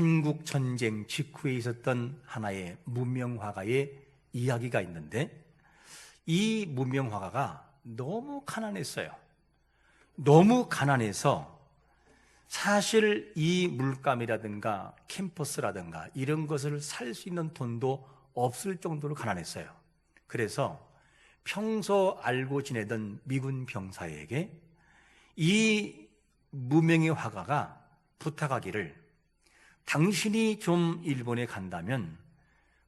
한국 전쟁 직후에 있었던 하나의 무명화가의 이야기가 있는데, 이 무명화가가 너무 가난했어요. 너무 가난해서 사실 이 물감이라든가 캔버스라든가 이런 것을 살 수 있는 돈도 없을 정도로 가난했어요. 그래서 평소 알고 지내던 미군 병사에게 이 무명의 화가가 부탁하기를, 당신이 좀 일본에 간다면,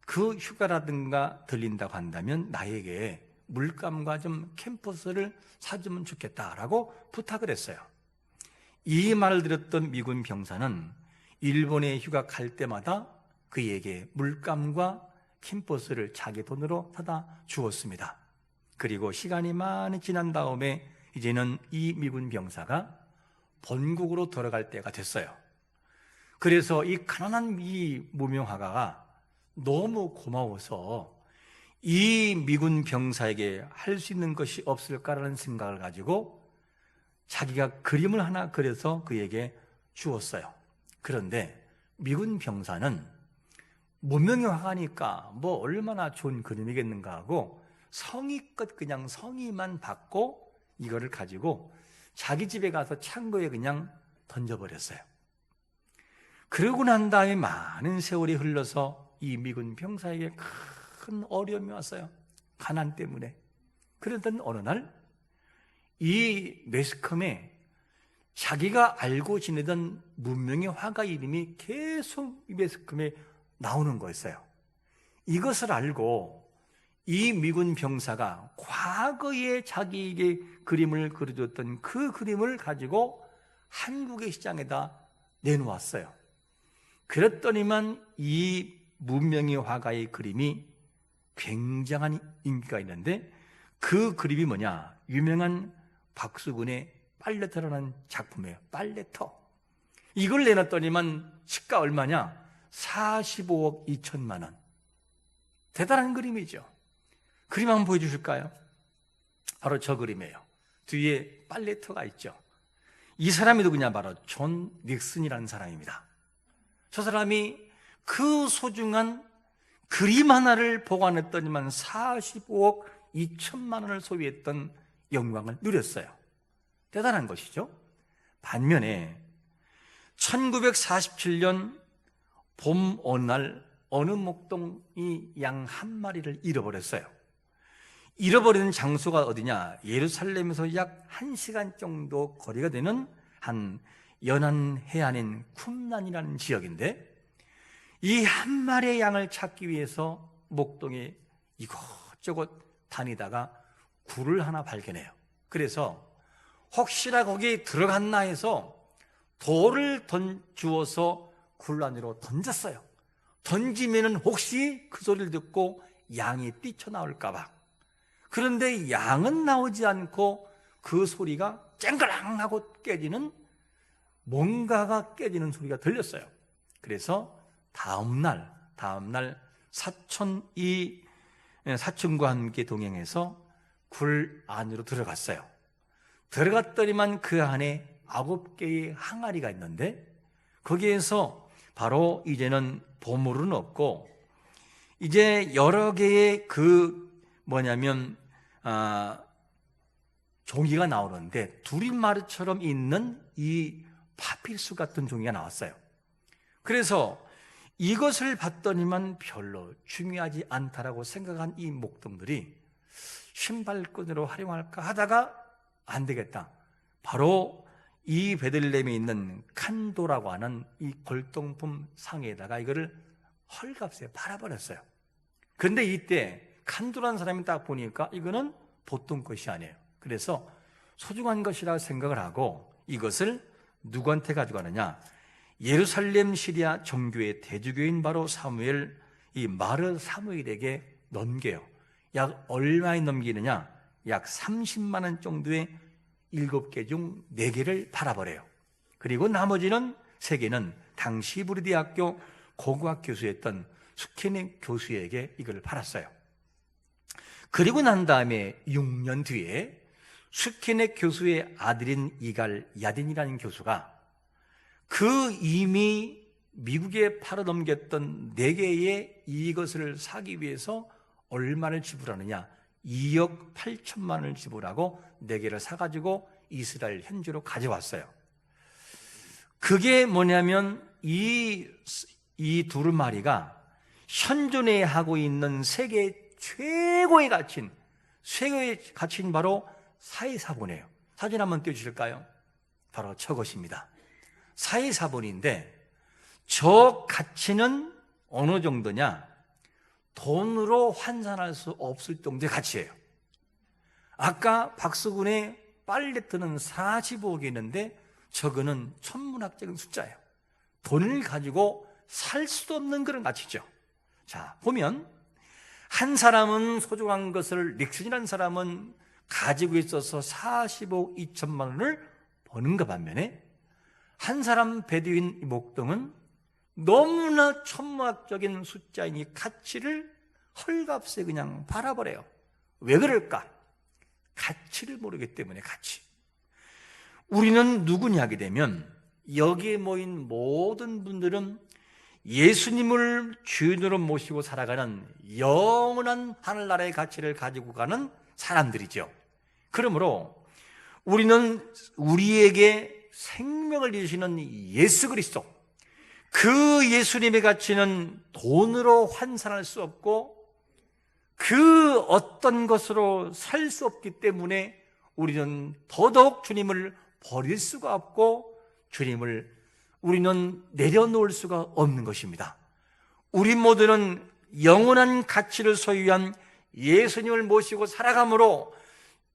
그 휴가라든가 들린다고 한다면 나에게 물감과 좀 캔버스를 사주면 좋겠다라고 부탁을 했어요. 이 말을 들었던 미군 병사는 일본에 휴가 갈 때마다 그에게 물감과 캔버스를 자기 돈으로 사다 주었습니다. 그리고 시간이 많이 지난 다음에 이제는 이 미군 병사가 본국으로 돌아갈 때가 됐어요. 그래서 이 가난한 이 무명화가가 너무 고마워서 이 미군 병사에게 할 수 있는 것이 없을까라는 생각을 가지고 자기가 그림을 하나 그려서 그에게 주었어요. 그런데 미군 병사는 무명의 화가니까 뭐 얼마나 좋은 그림이겠는가 하고 성의껏 그냥 성의만 받고 이거를 가지고 자기 집에 가서 창고에 그냥 던져버렸어요. 그러고 난 다음에 많은 세월이 흘러서 이 미군 병사에게 큰 어려움이 왔어요. 가난 때문에. 그러던 어느 날 이 매스컴에 자기가 알고 지내던 문명의 화가 이름이 계속 이 매스컴에 나오는 거였어요. 이것을 알고 이 미군 병사가 과거에 자기에게 그림을 그려줬던 그 그림을 가지고 한국의 시장에다 내놓았어요. 그랬더니만 이 문명의 화가의 그림이 굉장한 인기가 있는데, 그 그림이 뭐냐? 유명한 박수근의 빨래터라는 작품이에요. 빨래터. 이걸 내놨더니만 시가 얼마냐? 45억 2천만 원. 대단한 그림이죠. 그림 한번 보여주실까요? 바로 저 그림이에요. 뒤에 빨래터가 있죠. 이 사람이 누구냐? 바로 존 닉슨이라는 사람입니다. 저 사람이 그 소중한 그림 하나를 보관했더니만 45억 2천만 원을 소비했던 영광을 누렸어요. 대단한 것이죠. 반면에 1947년 봄 어느 날 어느 목동이 양 한 마리를 잃어버렸어요. 잃어버리는 장소가 어디냐? 예루살렘에서 약 1시간 정도 거리가 되는 한 연안 해안인 쿰란이라는 지역인데, 이 한 마리의 양을 찾기 위해서 목동에 이곳저곳 다니다가 굴을 하나 발견해요. 그래서 혹시나 거기 들어갔나 해서 돌을 주워서 굴 안으로 던졌어요. 던지면은 혹시 그 소리를 듣고 양이 뛰쳐나올까 봐. 그런데 양은 나오지 않고 그 소리가 쨍그랑 하고 깨지는, 뭔가가 깨지는 소리가 들렸어요. 그래서 다음날 사촌과 함께 동행해서 굴 안으로 들어갔어요. 들어갔더니만 그 안에 9개의 항아리가 있는데, 거기에서 바로 이제는 보물은 없고 이제 여러 개의 종이가 나오는데, 두리마르처럼 있는 이 파피루스 같은 종이가 나왔어요. 그래서 이것을 봤더니만 별로 중요하지 않다라고 생각한 이 목동들이 신발끈으로 활용할까 하다가 안 되겠다. 바로 이 베들레헴에 있는 칸도라고 하는 이 골동품 상에다가 이거를 헐값에 팔아버렸어요. 그런데 이때 칸도라는 사람이 딱 보니까 이거는 보통 것이 아니에요. 그래서 소중한 것이라고 생각을 하고 이것을 누구한테 가져가느냐? 예루살렘 시리아 정교회 대주교인 바로 사무엘, 이 마르 사무엘에게 넘겨요. 약 얼마에 넘기느냐? 약 30만 원 정도의 7개 중 4개를 팔아버려요. 그리고 나머지는 3개는 당시 히브리 대학교 고고학 교수였던 수케네 교수에게 이걸 팔았어요. 그리고 난 다음에 6년 뒤에 수케네 교수의 아들인 이갈 야딘이라는 교수가 그 이미 미국에 팔아넘겼던 4개의 이것을 사기 위해서 얼마를 지불하느냐? 2억 8천만 원을 지불하고 4개를 사가지고 이스라엘 현지로 가져왔어요. 그게 뭐냐면 이 두루마리가 현존에 하고 있는 세계 최고의 가치인 바로 사해사본이에요. 사진 한번 띄워주실까요? 바로 저것입니다. 사해사본인데 저 가치는 어느 정도냐? 돈으로 환산할 수 없을 정도의 가치예요. 아까 박수근의 빨래트는 45억이 있는데 저거는 천문학적인 숫자예요. 돈을 가지고 살 수도 없는 그런 가치죠. 자, 보면 한 사람은 소중한 것을, 닉슨이라는 사람은 가지고 있어서 45억 2천만 원을 버는가 반면에 한 사람 베두인 목동은 너무나 천문학적인 숫자인 이 가치를 헐값에 그냥 팔아버려요. 왜 그럴까? 가치를 모르기 때문에. 가치. 우리는 누구냐 하게 되면 여기에 모인 모든 분들은 예수님을 주인으로 모시고 살아가는 영원한 하늘나라의 가치를 가지고 가는 사람들이죠. 그러므로 우리는 우리에게 생명을 주시는 예수 그리스도, 그 예수님의 가치는 돈으로 환산할 수 없고 그 어떤 것으로 살 수 없기 때문에 우리는 더더욱 주님을 버릴 수가 없고 우리는 내려놓을 수가 없는 것입니다. 우리 모두는 영원한 가치를 소유한 예수님을 모시고 살아감으로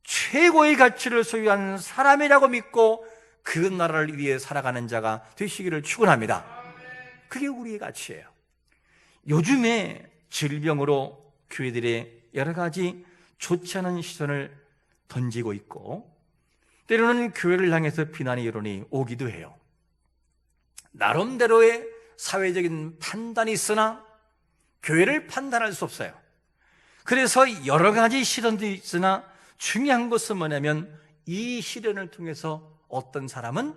최고의 가치를 소유한 사람이라고 믿고 그 나라를 위해 살아가는 자가 되시기를 축원합니다. 그게 우리의 가치예요. 요즘에 질병으로 교회들의 여러 가지 좋지 않은 시선을 던지고 있고 때로는 교회를 향해서 비난의 여론이 오기도 해요. 나름대로의 사회적인 판단이 있으나 교회를 판단할 수 없어요. 그래서 여러 가지 시련도 있으나 중요한 것은 뭐냐면 이 시련을 통해서 어떤 사람은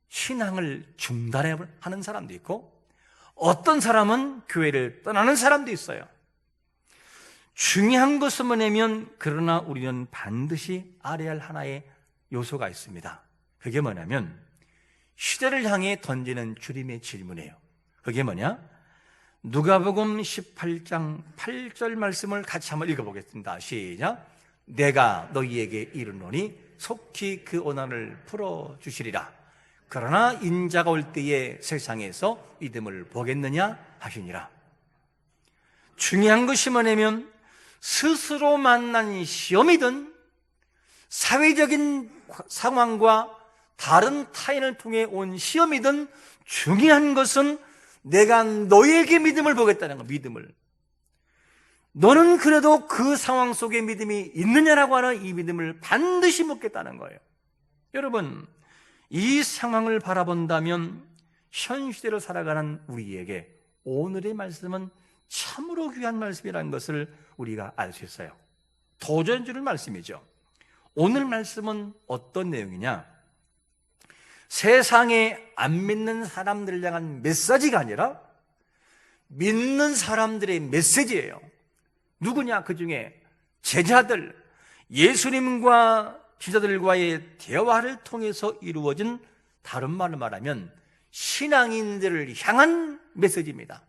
신앙을 중단하는 사람도 있고 어떤 사람은 교회를 떠나는 사람도 있어요. 중요한 것은 뭐냐면 그러나 우리는 반드시 알아야 할 하나의 요소가 있습니다. 그게 뭐냐면 시대를 향해 던지는 주님의 질문이에요. 그게 뭐냐? 누가복음 18장 8절 말씀을 같이 한번 읽어보겠습니다. 시작. 내가 너희에게 이르노니 속히 그 고난을 풀어주시리라. 그러나 인자가 올 때에 세상에서 믿음을 보겠느냐 하시니라. 중요한 것이 뭐냐면 스스로 만난 시험이든 사회적인 상황과 다른 타인을 통해 온 시험이든 중요한 것은 내가 너에게 믿음을 보겠다는 거. 믿음을. 너는 그래도 그 상황 속에 믿음이 있느냐라고 하는 이 믿음을 반드시 묻겠다는 거예요. 여러분, 이 상황을 바라본다면 현 시대로 살아가는 우리에게 오늘의 말씀은 참으로 귀한 말씀이라는 것을 우리가 알 수 있어요. 도전해 주는 말씀이죠. 오늘 말씀은 어떤 내용이냐? 세상에 안 믿는 사람들을 향한 메시지가 아니라 믿는 사람들의 메시지예요. 누구냐? 그 중에 제자들, 예수님과 제자들과의 대화를 통해서 이루어진, 다른 말로 말하면 신앙인들을 향한 메시지입니다.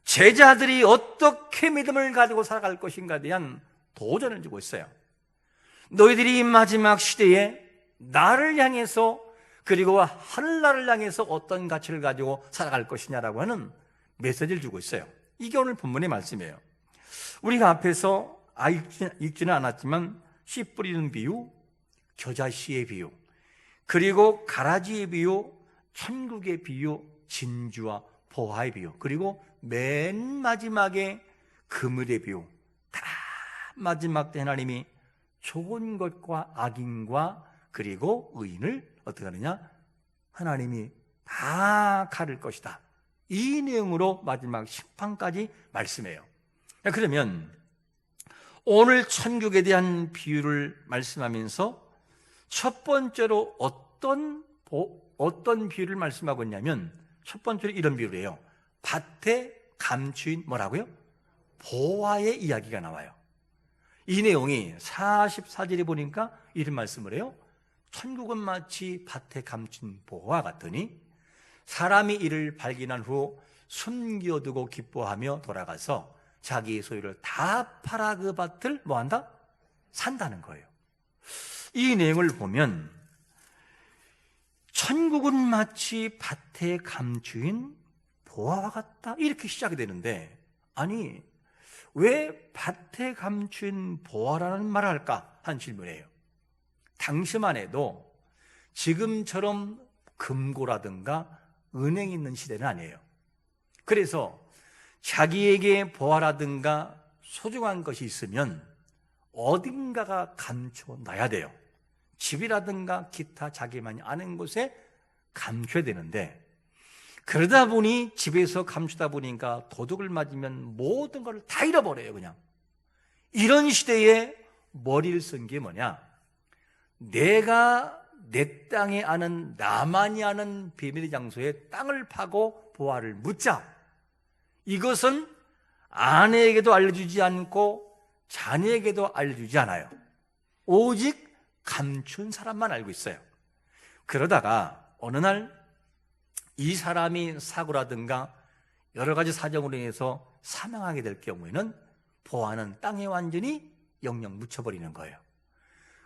제자들이 어떻게 믿음을 가지고 살아갈 것인가에 대한 도전을 주고 있어요. 너희들이 마지막 시대에 나를 향해서 그리고 하늘나라를 향해서 어떤 가치를 가지고 살아갈 것이냐라고 하는 메시지를 주고 있어요. 이게 오늘 본문의 말씀이에요. 우리가 앞에서 읽지는 않았지만 씨 뿌리는 비유, 겨자씨의 비유, 그리고 가라지의 비유, 천국의 비유, 진주와 보화의 비유, 그리고 맨 마지막에 그물의 비유, 다 마지막 때 하나님이 좋은 것과 악인과 그리고 의인을 어떻게 하느냐? 하나님이 다 가를 것이다. 이 내용으로 마지막 심판까지 말씀해요. 그러면 오늘 천국에 대한 비유를 말씀하면서 첫 번째로 어떤 비유를 말씀하고 있냐면 첫 번째로 이런 비유를 해요. 밭에 감추인 뭐라고요? 보화의 이야기가 나와요. 이 내용이 44절에 보니까 이런 말씀을 해요. 천국은 마치 밭에 감춘 보화 같으니 사람이 이를 발견한 후 숨겨두고 기뻐하며 돌아가서 자기의 소유를 다 팔아 그 밭을 뭐한다? 산다는 거예요. 이 내용을 보면 천국은 마치 밭에 감추인 보화와 같다 이렇게 시작이 되는데, 아니 왜 밭에 감춘 보화라는 말을 할까 한 질문이에요. 당시만 해도 지금처럼 금고라든가 은행이 있는 시대는 아니에요. 그래서 자기에게 보화라든가 소중한 것이 있으면 어딘가가 감춰놔야 돼요. 집이라든가 기타 자기만이 아는 곳에 감춰야 되는데, 그러다 보니 집에서 감추다 보니까 도둑을 맞으면 모든 걸 다 잃어버려요. 그냥 이런 시대에 머리를 쓴 게 뭐냐? 내가 내 땅에 아는, 나만이 아는 비밀의 장소에 땅을 파고 보화를 묻자. 이것은 아내에게도 알려주지 않고 자녀에게도 알려주지 않아요. 오직 감춘 사람만 알고 있어요. 그러다가 어느 날 이 사람이 사고라든가 여러 가지 사정으로 인해서 사망하게 될 경우에는 보화는 땅에 완전히 영영 묻혀버리는 거예요.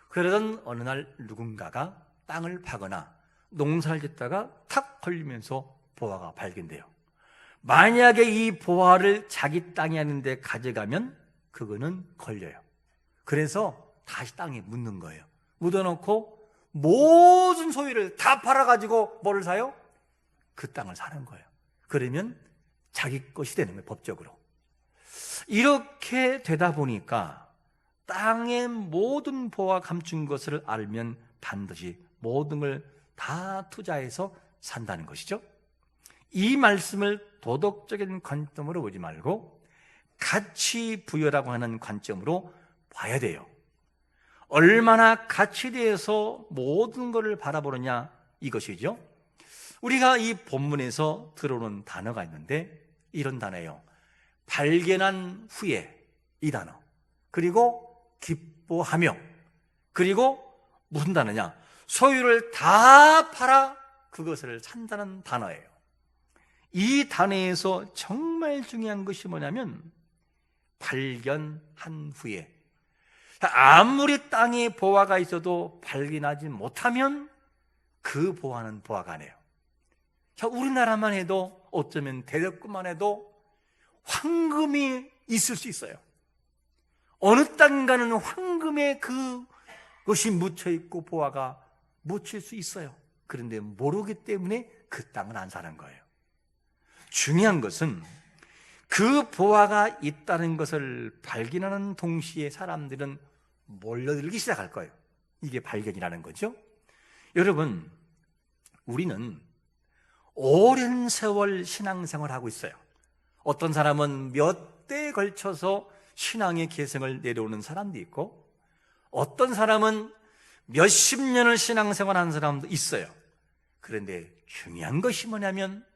그러던 어느 날 누군가가 땅을 파거나 농사를 짓다가 탁 걸리면서 보화가 발견돼요. 만약에 이 보화를 자기 땅이 아닌데 가져가면 그거는 걸려요. 그래서 다시 땅에 묻는 거예요. 묻어놓고 모든 소유를 다 팔아가지고 뭐를 사요? 그 땅을 사는 거예요. 그러면 자기 것이 되는 거예요, 법적으로. 이렇게 되다 보니까 땅의 모든 보화 감춘 것을 알면 반드시 모든 걸 다 투자해서 산다는 것이죠. 이 말씀을 도덕적인 관점으로 보지 말고 가치 부여라고 하는 관점으로 봐야 돼요. 얼마나 가치에 대해서 모든 것을 바라보느냐 이것이죠. 우리가 이 본문에서 들어오는 단어가 있는데 이런 단어예요. 발견한 후에, 이 단어. 그리고 기뻐하며. 그리고 무슨 단어냐? 소유를 다 팔아 그것을 산다는 단어예요. 이 단어에서 정말 중요한 것이 뭐냐면 발견한 후에. 아무리 땅에 보화가 있어도 발견하지 못하면 그 보화는 보화가 아니에요. 우리나라만 해도 어쩌면 대덕구만 해도 황금이 있을 수 있어요. 어느 땅가는 황금에 그것이 묻혀있고 보화가 묻힐 수 있어요. 그런데 모르기 때문에 그 땅을 안 사는 거예요. 중요한 것은 그 보화가 있다는 것을 발견하는 동시에 사람들은 몰려들기 시작할 거예요. 이게 발견이라는 거죠. 여러분, 우리는 오랜 세월 신앙생활을 하고 있어요. 어떤 사람은 몇 대에 걸쳐서 신앙의 계승을 내려오는 사람도 있고, 어떤 사람은 몇십 년을 신앙생활하는 사람도 있어요. 그런데 중요한 것이 뭐냐면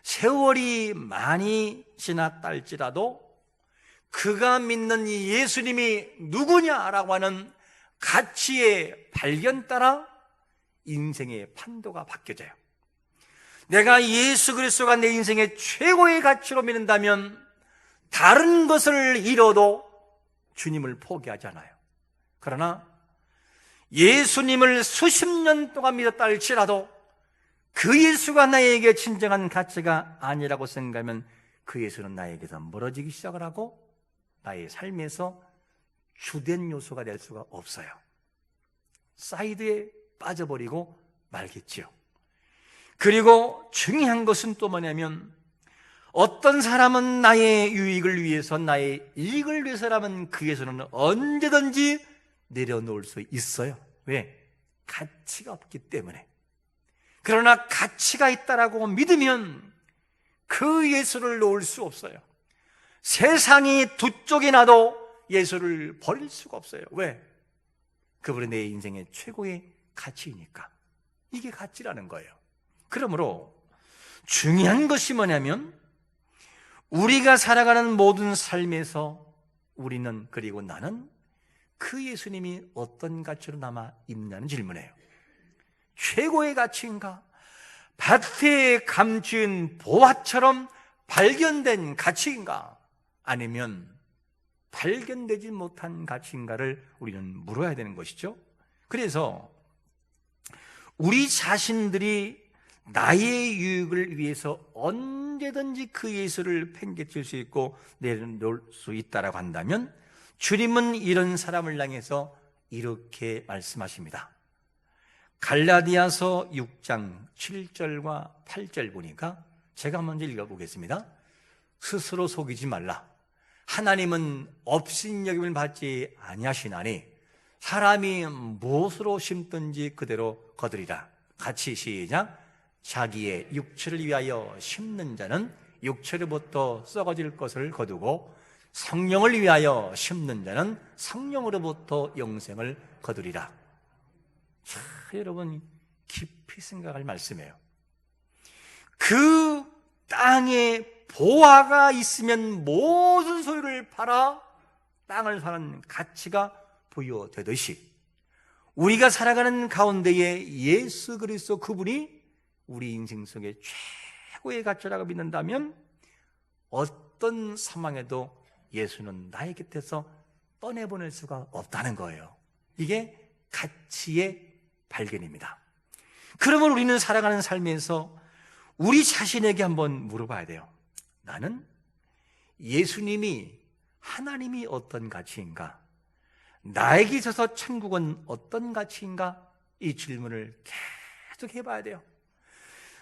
세월이 많이 지났다 할지라도 그가 믿는 이 예수님이 누구냐라고 하는 가치의 발견 따라 인생의 판도가 바뀌어져요. 내가 예수 그리스도가 내 인생의 최고의 가치로 믿는다면 다른 것을 잃어도 주님을 포기하지 않아요. 그러나 예수님을 수십 년 동안 믿었다 할지라도 그 예수가 나에게 진정한 가치가 아니라고 생각하면 그 예수는 나에게서 멀어지기 시작을 하고 나의 삶에서 주된 요소가 될 수가 없어요. 사이드에 빠져버리고 말겠지요. 그리고 중요한 것은 또 뭐냐면 어떤 사람은 나의 유익을 위해서, 나의 이익을 위해서라면 그 예수는 언제든지 내려놓을 수 있어요. 왜? 가치가 없기 때문에. 그러나 가치가 있다라고 믿으면 그 예수를 놓을 수 없어요. 세상이 두 쪽이 나도 예수를 버릴 수가 없어요. 왜? 그분이 내 인생의 최고의 가치이니까. 이게 가치라는 거예요. 그러므로 중요한 것이 뭐냐면 우리가 살아가는 모든 삶에서 우리는, 그리고 나는 그 예수님이 어떤 가치로 남아 있느냐는 질문이에요. 최고의 가치인가? 밭에 감춘 보화처럼 발견된 가치인가? 아니면 발견되지 못한 가치인가를 우리는 물어야 되는 것이죠. 그래서 우리 자신들이 나의 유익을 위해서 언제든지 그 예수를 팽개칠 수 있고 내려놓을 수 있다라고 한다면 주님은 이런 사람을 향해서 이렇게 말씀하십니다. 갈라디아서 6장 7절과 8절 보니까 제가 먼저 읽어보겠습니다. 스스로 속이지 말라. 하나님은 업신여김을 받지 아니하시나니 사람이 무엇으로 심든지 그대로 거두리라. 같이 시작. 자기의 육체를 위하여 심는 자는 육체로부터 썩어질 것을 거두고 성령을 위하여 심는 자는 성령으로부터 영생을 거두리라. 자, 여러분 깊이 생각할 말씀이에요. 그 땅에 보화가 있으면 모든 소유를 팔아 땅을 사는 가치가 부여되듯이 우리가 살아가는 가운데에 예수 그리스도 그분이 우리 인생 속에 최고의 가치라고 믿는다면 어떤 상황에도 예수는 나의 곁에서 떠내보낼 수가 없다는 거예요. 이게 가치의 발견입니다. 그러면 우리는 살아가는 삶에서 우리 자신에게 한번 물어봐야 돼요. 나는 예수님이, 하나님이 어떤 가치인가? 나에게 있어서 천국은 어떤 가치인가? 이 질문을 계속 해봐야 돼요.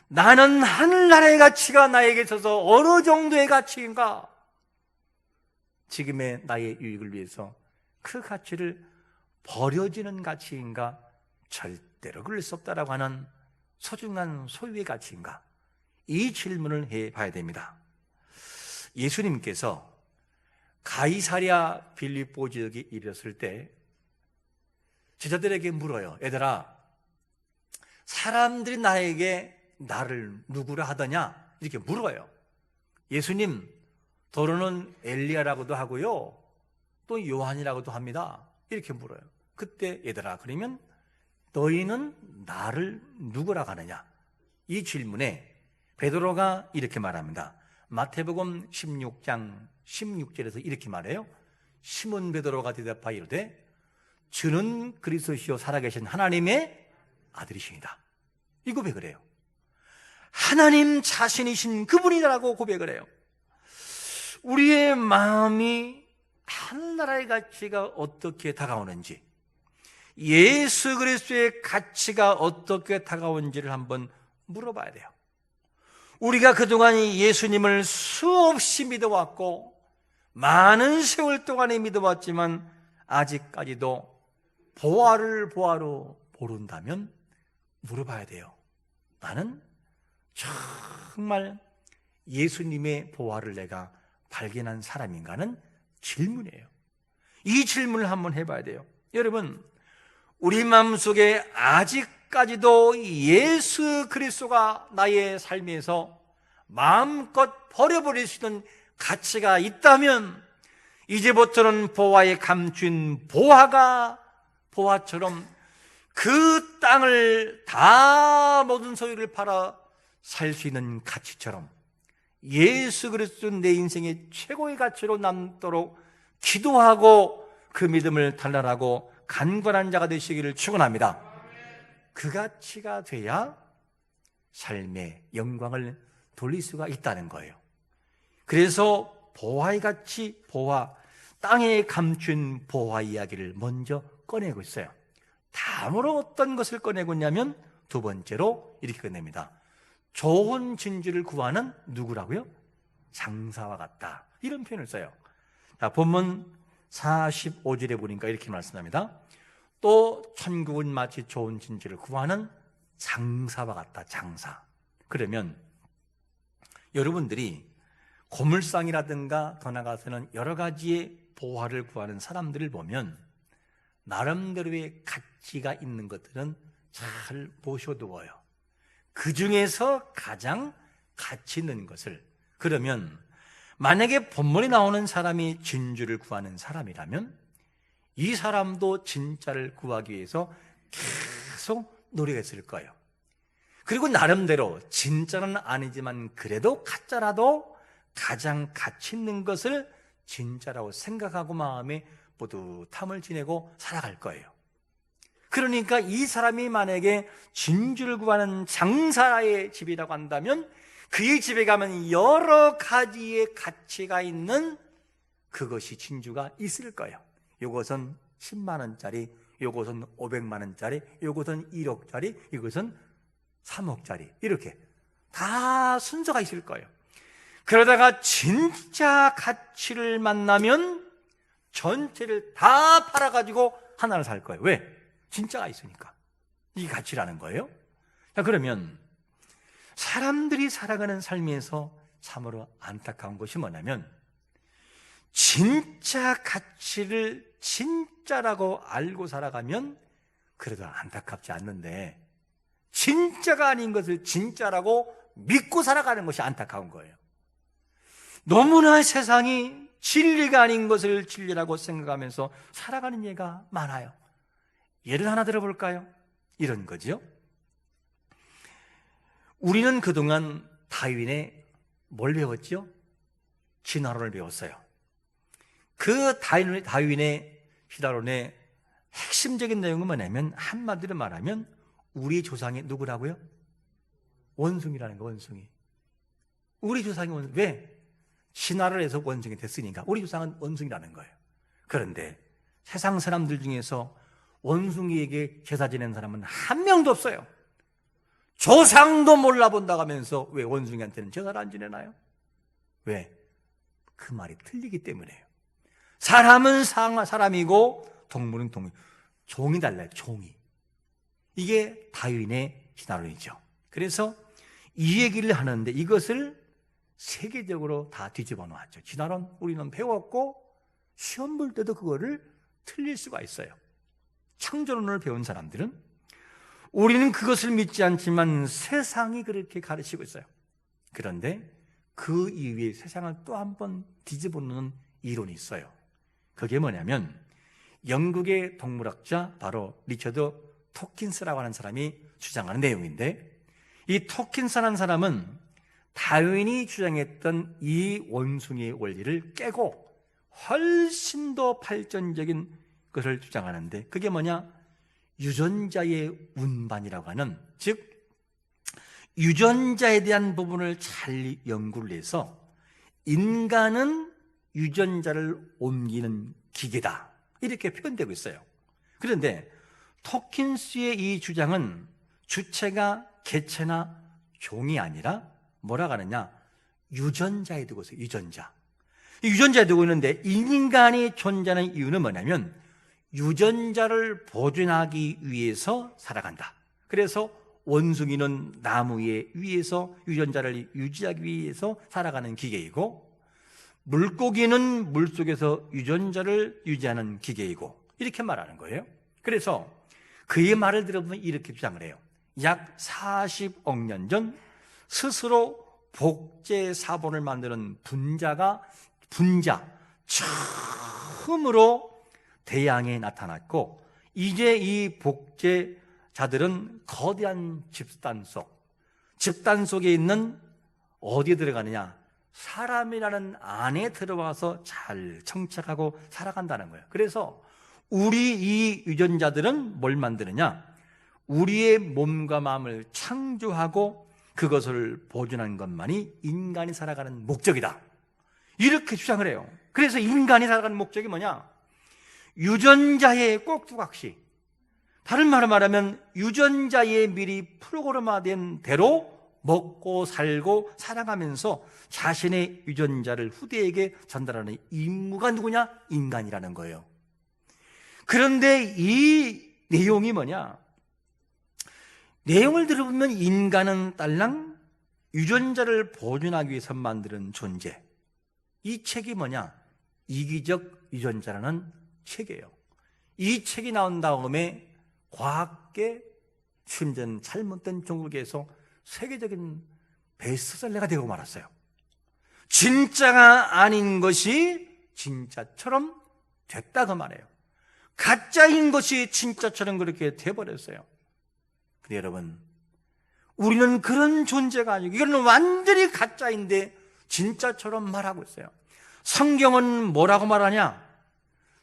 나는 하늘나라의 가치가 나에게 있어서 어느 정도의 가치인가? 지금의 나의 유익을 위해서 그 가치를 버려지는 가치인가? 절대로 그럴 수 없다라고 하는 소중한 소유의 가치인가? 이 질문을 해봐야 됩니다. 예수님께서 가이사랴 빌립보 지역에 이르렀을 때 제자들에게 물어요. 얘들아, 사람들이 나를 누구라 하더냐? 이렇게 물어요. 예수님, 더러는 엘리야라고도 하고요, 또 요한이라고도 합니다. 이렇게 물어요. 그때 얘들아, 그러면 너희는 나를 누구라 하느냐? 이 질문에 베드로가 이렇게 말합니다. 마태복음 16장 16절에서 이렇게 말해요. 시몬 베드로가 대답하여 이르되 주는 그리스도시요 살아계신 하나님의 아들이시니다. 이 고백을 해요. 하나님 자신이신 그분이라고 고백을 해요. 우리의 마음이 하늘나라의 가치가 어떻게 다가오는지, 예수 그리스도의 가치가 어떻게 다가오는지를 한번 물어봐야 돼요. 우리가 그동안 예수님을 수없이 믿어왔고 많은 세월 동안에 믿어왔지만 아직까지도 보화를 보화로 모른다면 물어봐야 돼요. 나는 정말 예수님의 보화를 내가 발견한 사람인가는 질문이에요. 이 질문을 한번 해봐야 돼요. 여러분, 우리 마음속에 아직까지도 예수 그리스도가 나의 삶에서 마음껏 버려버릴 수 있는 가치가 있다면 이제부터는 보화에 감춘 보화처럼 그 땅을 다 모든 소유를 팔아 살 수 있는 가치처럼 예수 그리스도는 내 인생의 최고의 가치로 남도록 기도하고 그 믿음을 단련하고 간절한 자가 되시기를 축원합니다. 그 가치가 돼야 삶의 영광을 돌릴 수가 있다는 거예요. 그래서 보화의 가치, 땅에 감춘 보화 이야기를 먼저 꺼내고 있어요. 다음으로 어떤 것을 꺼내고 있냐면 두 번째로 이렇게 끝냅니다. 좋은 진주를 구하는 누구라고요? 장사와 같다. 이런 표현을 써요. 자, 본문 45절에 보니까 이렇게 말씀합니다. 또 천국은 마치 좋은 진주를 구하는 장사와 같다. 장사. 그러면 여러분들이 고물상이라든가 더 나아가서는 여러 가지의 보화를 구하는 사람들을 보면 나름대로의 가치가 있는 것들은 잘 모셔두어요. 그 중에서 가장 가치 있는 것을. 그러면 만약에 본문에 나오는 사람이 진주를 구하는 사람이라면 이 사람도 진짜를 구하기 위해서 계속 노력했을 거예요. 그리고 나름대로 진짜는 아니지만 그래도 가짜라도 가장 가치 있는 것을 진짜라고 생각하고 마음에 뿌듯함을 지내고 살아갈 거예요. 그러니까 이 사람이 만약에 진주를 구하는 장사의 집이라고 한다면 그의 집에 가면 여러 가지의 가치가 있는 그것이 진주가 있을 거예요. 이것은 10만 원짜리, 이것은 500만 원짜리, 이것은 1억짜리, 이것은 3억짜리, 이렇게 다 순서가 있을 거예요. 그러다가 진짜 가치를 만나면 전체를 다 팔아가지고 하나를 살 거예요. 왜? 진짜가 있으니까. 이게 가치라는 거예요. 자, 그러면 사람들이 살아가는 삶에서 참으로 안타까운 것이 뭐냐면 진짜 가치를 진짜라고 알고 살아가면 그래도 안타깝지 않는데 진짜가 아닌 것을 진짜라고 믿고 살아가는 것이 안타까운 거예요. 너무나 세상이 진리가 아닌 것을 진리라고 생각하면서 살아가는 예가 많아요. 예를 하나 들어볼까요? 이런 거죠. 우리는 그동안 다윈의 뭘 배웠죠? 진화론을 배웠어요. 그 다윈의 진화론의 핵심적인 내용은 뭐냐면 한마디로 말하면 우리 조상이 누구라고요? 원숭이라는 거, 원숭이. 우리 조상이 원숭이. 왜? 진화를 해서 원숭이 됐으니까 우리 조상은 원숭이라는 거예요. 그런데 세상 사람들 중에서 원숭이에게 제사 지낸 사람은 한 명도 없어요. 조상도 몰라본다고 하면서 왜 원숭이한테는 제사를 안 지내나요? 왜? 그 말이 틀리기 때문에요. 사람은 사람이고 동물은 동물. 종이 달라요, 종이. 이게 다윈의 진화론이죠. 그래서 이 얘기를 하는데 이것을 세계적으로 다 뒤집어 놓았죠. 진화론 우리는 배웠고 시험 볼 때도 그거를 틀릴 수가 있어요. 창조론을 배운 사람들은 우리는 그것을 믿지 않지만 세상이 그렇게 가르치고 있어요. 그런데 그 이후에 세상을 또 한 번 뒤집어 놓는 이론이 있어요. 그게 뭐냐면 영국의 동물학자 바로 리처드 토킨스라고 하는 사람이 주장하는 내용인데 이 토킨스라는 사람은 다윈이 주장했던 이 원숭이의 원리를 깨고 훨씬 더 발전적인 것을 주장하는데 그게 뭐냐? 유전자의 운반이라고 하는, 즉 유전자에 대한 부분을 잘 연구를 해서 인간은 유전자를 옮기는 기계다, 이렇게 표현되고 있어요. 그런데 토킨스의 이 주장은 주체가 개체나 종이 아니라 뭐라고 하느냐? 유전자에 두고 있어요. 유전자. 이 유전자에 두고 있는데 인간이 존재하는 이유는 뭐냐면 유전자를 보존하기 위해서 살아간다. 그래서 원숭이는 나무 위에서 유전자를 유지하기 위해서 살아가는 기계이고 물고기는 물속에서 유전자를 유지하는 기계이고 이렇게 말하는 거예요. 그래서 그의 말을 들어보면 이렇게 주장을 해요. 약 40억 년 전 스스로 복제 사본을 만드는 분자 처음으로 대양에 나타났고 이제 이 복제자들은 거대한 집단 속에 있는 어디에 들어가느냐? 사람이라는 안에 들어와서 잘 정착하고 살아간다는 거예요. 그래서 우리 이 유전자들은 뭘 만드느냐? 우리의 몸과 마음을 창조하고 그것을 보존하는 것만이 인간이 살아가는 목적이다, 이렇게 주장을 해요. 그래서 인간이 살아가는 목적이 뭐냐? 유전자의 꼭두각시, 다른 말로 말하면 유전자에 미리 프로그램화된 대로 먹고 살고 살아가면서 자신의 유전자를 후대에게 전달하는 임무가 누구냐? 인간이라는 거예요. 그런데 이 내용이 뭐냐? 내용을 들어보면 인간은 딸랑 유전자를 보존하기 위해서 만드는 존재. 이 책이 뭐냐? 이기적 유전자라는 책이에요. 이 책이 나온 다음에 과학계, 심지어는 잘못된 종교계에서 세계적인 베스트셀러가 되고 말았어요. 진짜가 아닌 것이 진짜처럼 됐다고 말해요. 가짜인 것이 진짜처럼 그렇게 돼버렸어요. 근데 여러분, 우리는 그런 존재가 아니고 이거는 완전히 가짜인데 진짜처럼 말하고 있어요. 성경은 뭐라고 말하냐?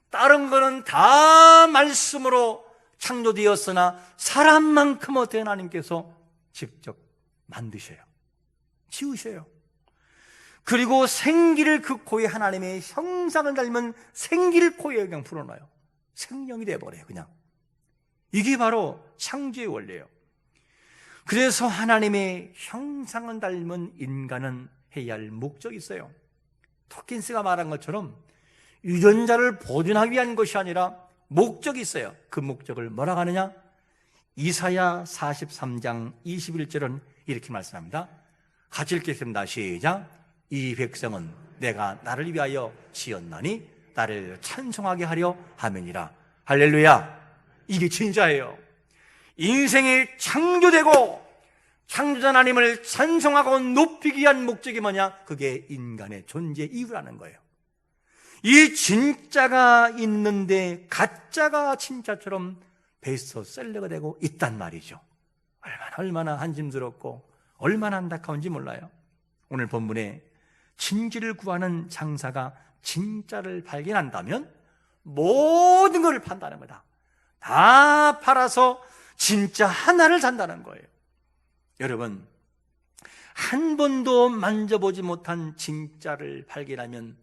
다른 거는 다 말씀으로 창조되었으나 사람만큼 어떤 하나님께서 직접 만드셔요. 지으셔요. 그리고 생기를 그 코에 하나님의 형상을 닮은 생기를 코에 그냥 불어넣어요. 생명이 돼버려요, 그냥. 이게 바로 창조의 원리예요. 그래서 하나님의 형상을 닮은 인간은 해야 할 목적이 있어요. 토킨스가 말한 것처럼 유전자를 보존하기 위한 것이 아니라 목적이 있어요. 그 목적을 뭐라고 하느냐? 이사야 43장 21절은 이렇게 말씀합니다. 같이 읽겠습니다. 시작. 이 백성은 내가 나를 위하여 지었나니 나를 찬송하게 하려 함이니라. 할렐루야. 이게 진짜예요. 인생이 창조되고 창조자 하나님을 찬송하고 높이기 위한 목적이 뭐냐? 그게 인간의 존재 이유라는 거예요. 이 진짜가 있는데 가짜가 진짜처럼 베스트셀러가 되고 있단 말이죠. 얼마나 한심스럽고 얼마나 안타까운지 몰라요. 오늘 본문에 진실을 구하는 장사가 진짜를 발견한다면 모든 걸 판다는 거다. 다 팔아서 진짜 하나를 산다는 거예요. 여러분, 한 번도 만져보지 못한 진짜를 발견하면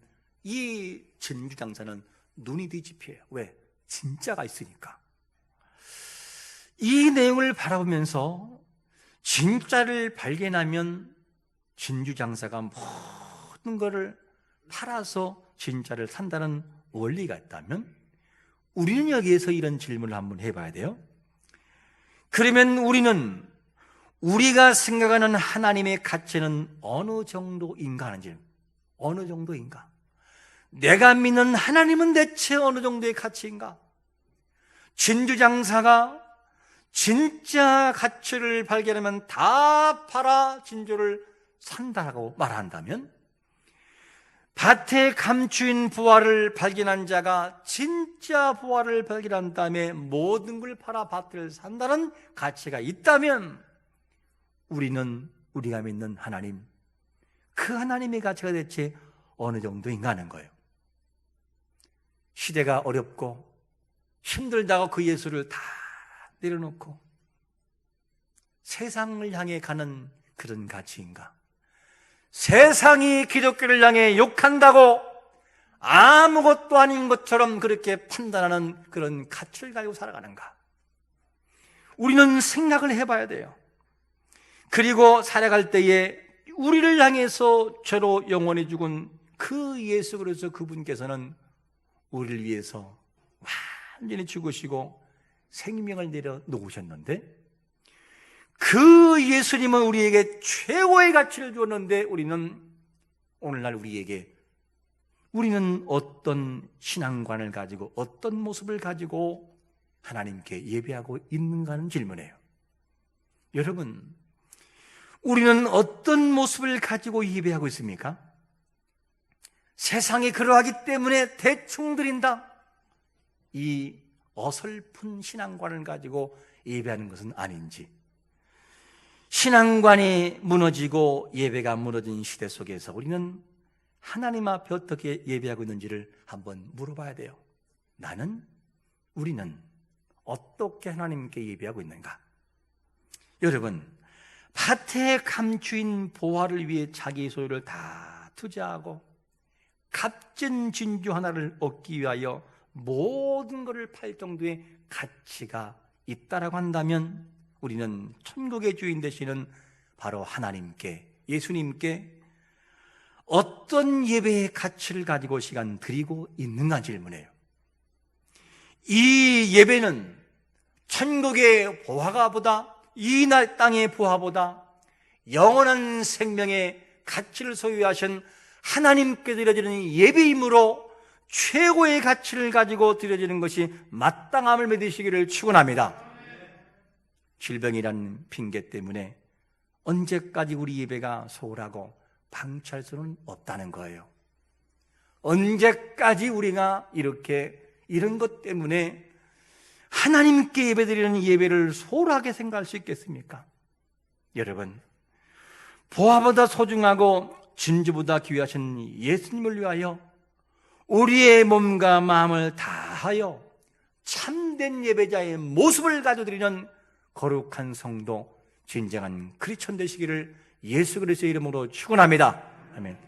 이 진주 장사는 눈이 뒤집혀요. 왜? 진짜가 있으니까. 이 내용을 바라보면서 진짜를 발견하면 진주 장사가 모든 것을 팔아서 진짜를 산다는 원리가 있다면 우리는 여기에서 이런 질문을 한번 해봐야 돼요. 그러면 우리는 우리가 생각하는 하나님의 가치는 어느 정도인가 하는 질문. 어느 정도인가? 내가 믿는 하나님은 대체 어느 정도의 가치인가? 진주장사가 진짜 가치를 발견하면 다 팔아 진주를 산다라고 말한다면, 밭에 감추인 부활을 발견한 자가 진짜 부활을 발견한 다음에 모든 걸 팔아 밭을 산다는 가치가 있다면 우리가 믿는 하나님, 그 하나님의 가치가 대체 어느 정도인가 하는 거예요. 시대가 어렵고 힘들다고 그 예수를 다 내려놓고 세상을 향해 가는 그런 가치인가? 세상이 기독교를 향해 욕한다고 아무것도 아닌 것처럼 그렇게 판단하는 그런 가치를 가지고 살아가는가? 우리는 생각을 해봐야 돼요. 그리고 살아갈 때에 우리를 향해서 죄로 영원히 죽은 그 예수 그리스도 그분께서는 우리를 위해서 완전히 죽으시고 생명을 내려놓으셨는데, 그 예수님은 우리에게 최고의 가치를 주었는데 우리는 오늘날 우리는 어떤 신앙관을 가지고 어떤 모습을 가지고 하나님께 예배하고 있는가 하는 질문이에요. 여러분, 우리는 어떤 모습을 가지고 예배하고 있습니까? 세상이 그러하기 때문에 대충 드린다, 이 어설픈 신앙관을 가지고 예배하는 것은 아닌지, 신앙관이 무너지고 예배가 무너진 시대 속에서 우리는 하나님 앞에 어떻게 예배하고 있는지를 한번 물어봐야 돼요. 우리는 어떻게 하나님께 예배하고 있는가? 여러분, 밭에 감추인 보화를 위해 자기 소유를 다 투자하고 값진 진주 하나를 얻기 위하여 모든 것을 팔 정도의 가치가 있다라고 한다면 우리는 천국의 주인 되시는 바로 하나님께, 예수님께 어떤 예배의 가치를 가지고 시간 드리고 있는가 질문해요. 이 예배는 천국의 보화가보다, 이 땅의 보화보다 영원한 생명의 가치를 소유하신 하나님께 드려지는 예배이므로 최고의 가치를 가지고 드려지는 것이 마땅함을 믿으시기를 축원합니다. 질병이라는 핑계 때문에 언제까지 우리 예배가 소홀하고 방치할 수는 없다는 거예요. 언제까지 우리가 이렇게 이런 것 때문에 하나님께 예배드리는 예배를 소홀하게 생각할 수 있겠습니까? 여러분, 보화보다 소중하고 진주보다 귀하신 예수님을 위하여 우리의 몸과 마음을 다하여 참된 예배자의 모습을 가져드리는 거룩한 성도, 진정한 크리스천 되시기를 예수 그리스도의 이름으로 축원합니다. 아멘.